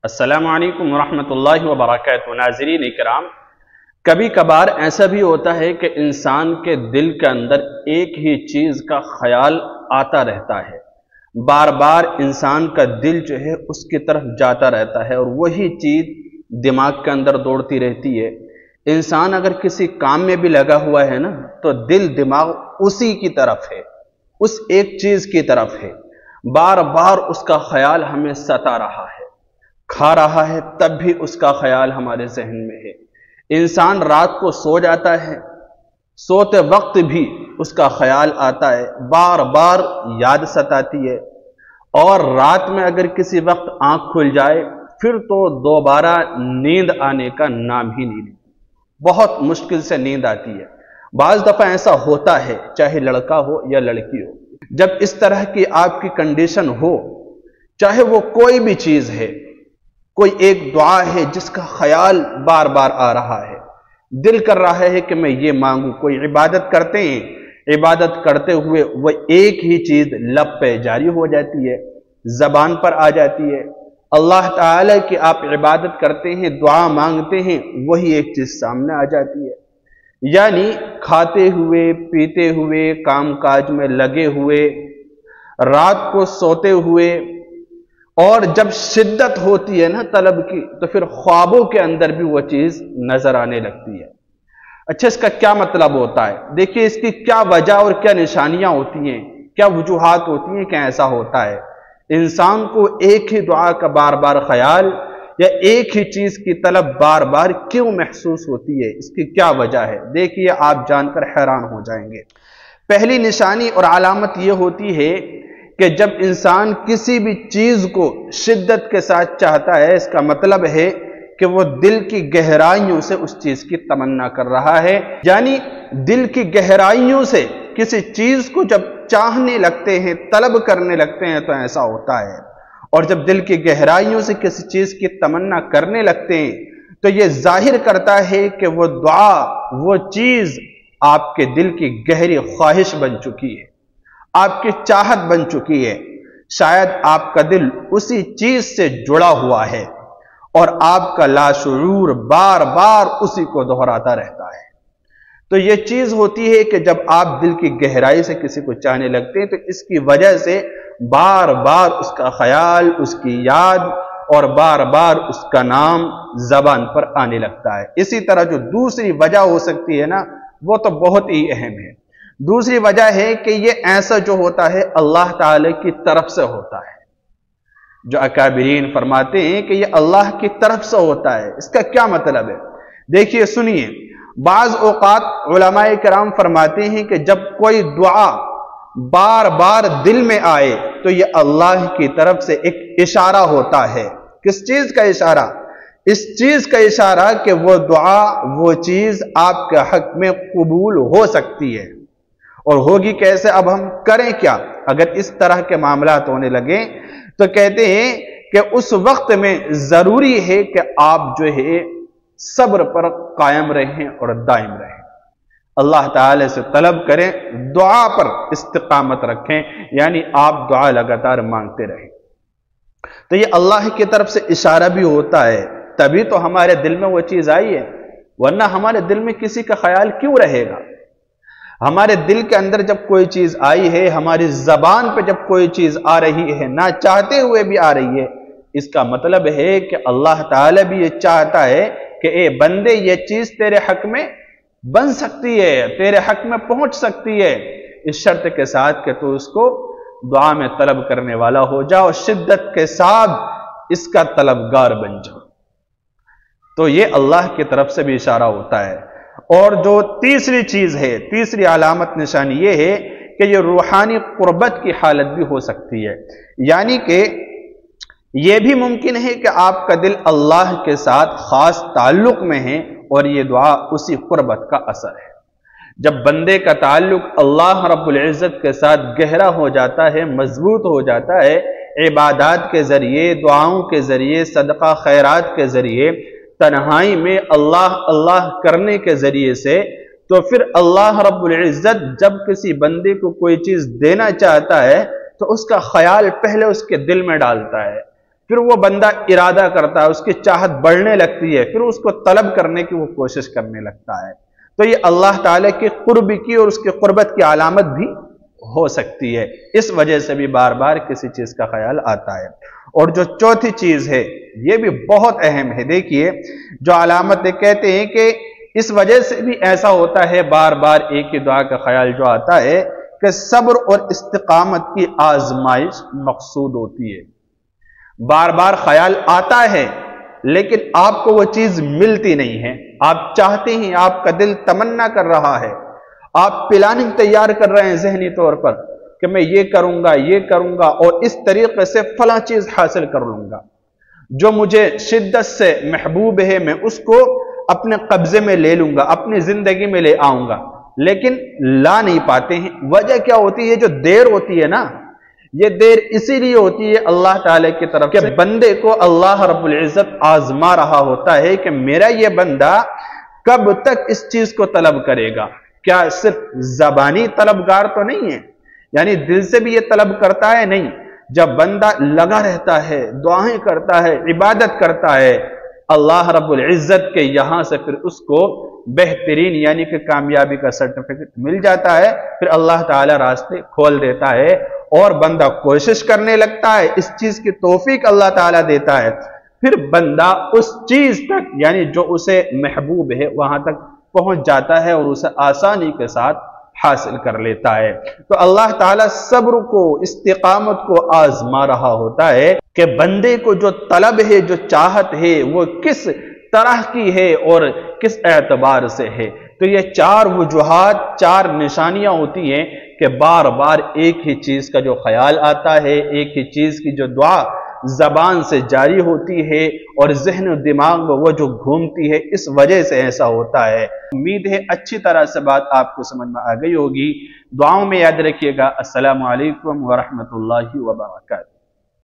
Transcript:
السلام علیکم ورحمۃ اللہ وبرکاتہ۔ ناظرین اکرام، کبھی کبھار ایسا بھی ہوتا ہے کہ انسان کے دل کے اندر ایک ہی چیز کا خیال آتا رہتا ہے، بار بار انسان کا دل جو ہے اس کی طرف جاتا رہتا ہے اور وہی چیز دماغ کے اندر دوڑتی رہتی ہے۔ انسان اگر کسی کام میں بھی لگا ہوا ہے نا تو دل دماغ اسی کی طرف ہے، اس ایک چیز کی طرف ہے، بار بار اس کا خیال ہمیں ستا رہا ہے، کھا رہا ہے تب بھی اس کا خیال ہمارے ذہن میں ہے۔ انسان رات کو سو جاتا ہے، سوتے وقت بھی اس کا خیال آتا ہے، بار بار یاد ستاتی ہے، اور رات میں اگر کسی وقت آنکھ کھل جائے پھر تو دوبارہ نیند آنے کا نام ہی نہیں لیتی، بہت مشکل سے نیند آتی ہے۔ بعض دفعہ ایسا ہوتا ہے، چاہے لڑکا ہو یا لڑکی ہو، جب اس طرح کی آپ کی کنڈیشن ہو، چاہے وہ کوئی بھی چیز ہے، کوئی ایک دعا ہے جس کا خیال بار بار آ رہا ہے، دل کر رہا ہے کہ میں یہ مانگوں، کوئی عبادت کرتے ہیں، عبادت کرتے ہوئے وہ ایک ہی چیز لب پہ جاری ہو جاتی ہے، زبان پر آ جاتی ہے، اللہ تعالی کی آپ عبادت کرتے ہیں، دعا مانگتے ہیں، وہی ایک چیز سامنے آ جاتی ہے۔ یعنی کھاتے ہوئے، پیتے ہوئے، کام کاج میں لگے ہوئے، رات کو سوتے ہوئے، اور جب شدت ہوتی ہے نا طلب کی تو پھر خوابوں کے اندر بھی وہ چیز نظر آنے لگتی ہے۔ اچھا، اس کا کیا مطلب ہوتا ہے؟ دیکھیے اس کی کیا وجہ اور کیا نشانیاں ہوتی ہیں، کیا وجوہات ہوتی ہیں کہ ایسا ہوتا ہے۔ انسان کو ایک ہی دعا کا بار بار خیال یا ایک ہی چیز کی طلب بار بار کیوں محسوس ہوتی ہے، اس کی کیا وجہ ہے؟ دیکھیے آپ جان کر حیران ہو جائیں گے۔ پہلی نشانی اور علامت یہ ہوتی ہے کہ جب انسان کسی بھی چیز کو شدت کے ساتھ چاہتا ہے، اس کا مطلب ہے کہ وہ دل کی گہرائیوں سے اس چیز کی تمنا کر رہا ہے۔ یعنی دل کی گہرائیوں سے کسی چیز کو جب چاہنے لگتے ہیں، طلب کرنے لگتے ہیں تو ایسا ہوتا ہے، اور جب دل کی گہرائیوں سے کسی چیز کی تمنا کرنے لگتے ہیں تو یہ ظاہر کرتا ہے کہ وہ دعا، وہ چیز آپ کے دل کی گہری خواہش بن چکی ہے، آپ کی چاہت بن چکی ہے۔ شاید آپ کا دل اسی چیز سے جڑا ہوا ہے اور آپ کا لاشعور بار بار اسی کو دہراتا رہتا ہے۔ تو یہ چیز ہوتی ہے کہ جب آپ دل کی گہرائی سے کسی کو چاہنے لگتے ہیں تو اس کی وجہ سے بار بار اس کا خیال، اس کی یاد اور بار بار اس کا نام زبان پر آنے لگتا ہے۔ اسی طرح جو دوسری وجہ ہو سکتی ہے نا، وہ تو بہت ہی اہم ہے۔ دوسری وجہ ہے کہ یہ ایسا جو ہوتا ہے اللہ تعالی کی طرف سے ہوتا ہے۔ جو اکابرین فرماتے ہیں کہ یہ اللہ کی طرف سے ہوتا ہے، اس کا کیا مطلب ہے؟ دیکھیے سنیے، بعض اوقات علماء کرام فرماتے ہیں کہ جب کوئی دعا بار بار دل میں آئے تو یہ اللہ کی طرف سے ایک اشارہ ہوتا ہے۔ کس چیز کا اشارہ؟ اس چیز کا اشارہ کہ وہ دعا، وہ چیز آپ کے حق میں قبول ہو سکتی ہے، اور ہوگی کیسے؟ اب ہم کریں کیا اگر اس طرح کے معاملات ہونے لگے؟ تو کہتے ہیں کہ اس وقت میں ضروری ہے کہ آپ جو ہے صبر پر قائم رہیں اور دائم رہیں، اللہ تعالی سے طلب کریں، دعا پر استقامت رکھیں، یعنی آپ دعا لگاتار مانگتے رہیں۔ تو یہ اللہ کی طرف سے اشارہ بھی ہوتا ہے، تبھی تو ہمارے دل میں وہ چیز آئی ہے، ورنہ ہمارے دل میں کسی کا خیال کیوں رہے گا؟ ہمارے دل کے اندر جب کوئی چیز آئی ہے، ہماری زبان پہ جب کوئی چیز آ رہی ہے، نہ چاہتے ہوئے بھی آ رہی ہے، اس کا مطلب ہے کہ اللہ تعالی بھی یہ چاہتا ہے کہ اے بندے، یہ چیز تیرے حق میں بن سکتی ہے، تیرے حق میں پہنچ سکتی ہے، اس شرط کے ساتھ کہ تو اس کو دعا میں طلب کرنے والا ہو جاؤ، شدت کے ساتھ اس کا طلبگار بن جاؤ۔ تو یہ اللہ کی طرف سے بھی اشارہ ہوتا ہے۔ اور جو تیسری چیز ہے، تیسری علامت نشانی یہ ہے کہ یہ روحانی قربت کی حالت بھی ہو سکتی ہے، یعنی کہ یہ بھی ممکن ہے کہ آپ کا دل اللہ کے ساتھ خاص تعلق میں ہے اور یہ دعا اسی قربت کا اثر ہے۔ جب بندے کا تعلق اللہ رب العزت کے ساتھ گہرا ہو جاتا ہے، مضبوط ہو جاتا ہے، عبادات کے ذریعے، دعاؤں کے ذریعے، صدقہ خیرات کے ذریعے، تنہائی میں اللہ اللہ کرنے کے ذریعے سے، تو پھر اللہ رب العزت جب کسی بندے کو کوئی چیز دینا چاہتا ہے تو اس کا خیال پہلے اس کے دل میں ڈالتا ہے پھر وہ بندہ ارادہ کرتا ہے، اس کی چاہت بڑھنے لگتی ہے، پھر اس کو طلب کرنے کی وہ کوشش کرنے لگتا ہے۔ تو یہ اللہ تعالیٰ کے قرب کی اور اس کی قربت کی علامت بھی ہو سکتی ہے، اس وجہ سے بھی بار بار کسی چیز کا خیال آتا ہے۔ اور جو چوتھی چیز ہے یہ بھی بہت اہم ہے، دیکھیے جو علامتیں کہتے ہیں کہ اس وجہ سے بھی ایسا ہوتا ہے بار بار ایک ہی دعا کا خیال جو آتا ہے کہ صبر اور استقامت کی آزمائش مقصود ہوتی ہے۔ بار بار خیال آتا ہے لیکن آپ کو وہ چیز ملتی نہیں ہے، آپ چاہتے ہیں، آپ کا دل تمنا کر رہا ہے، آپ پلاننگ تیار کر رہے ہیں ذہنی طور پر کہ میں یہ کروں گا اور اس طریقے سے فلاں چیز حاصل کر لوں گا، جو مجھے شدت سے محبوب ہے میں اس کو اپنے قبضے میں لے لوں گا، اپنی زندگی میں لے آؤں گا، لیکن لا نہیں پاتے ہیں۔ وجہ کیا ہوتی ہے؟ جو دیر ہوتی ہے نا، یہ دیر اسی لیے ہوتی ہے اللہ تعالیٰ کی طرف کہ بندے کو اللہ رب العزت آزما رہا ہوتا ہے کہ میرا یہ بندہ کب تک اس چیز کو طلب کرے گا۔ کیا صرف زبانی طلبگار تو نہیں ہے، یعنی دل سے بھی یہ طلب کرتا ہے؟ نہیں، جب بندہ لگا رہتا ہے، دعائیں کرتا ہے، عبادت کرتا ہے، اللہ رب العزت کے یہاں سے پھر اس کو بہترین یعنی کہ کامیابی کا سرٹیفکیٹ مل جاتا ہے، پھر اللہ تعالیٰ راستے کھول دیتا ہے اور بندہ کوشش کرنے لگتا ہے، اس چیز کی توفیق اللہ تعالیٰ دیتا ہے، پھر بندہ اس چیز تک یعنی جو اسے محبوب ہے وہاں تک پہنچ جاتا ہے اور اسے آسانی کے ساتھ حاصل کر لیتا ہے۔ تو اللہ تعالیٰ صبر کو، استقامت کو آزما رہا ہوتا ہے کہ بندے کو جو طلب ہے، جو چاہت ہے، وہ کس طرح کی ہے اور کس اعتبار سے ہے۔ تو یہ چار وجوہات، چار نشانیاں ہوتی ہیں کہ بار بار ایک ہی چیز کا جو خیال آتا ہے، ایک ہی چیز کی جو دعا زبان سے جاری ہوتی ہے اور ذہن و دماغ میں وہ جو گھومتی ہے، اس وجہ سے ایسا ہوتا ہے۔ امید ہے اچھی طرح سے بات آپ کو سمجھ میں آ گئی ہوگی۔ دعاؤں میں یاد رکھیے گا۔ السلام علیکم ورحمۃ اللہ وبرکاتہ۔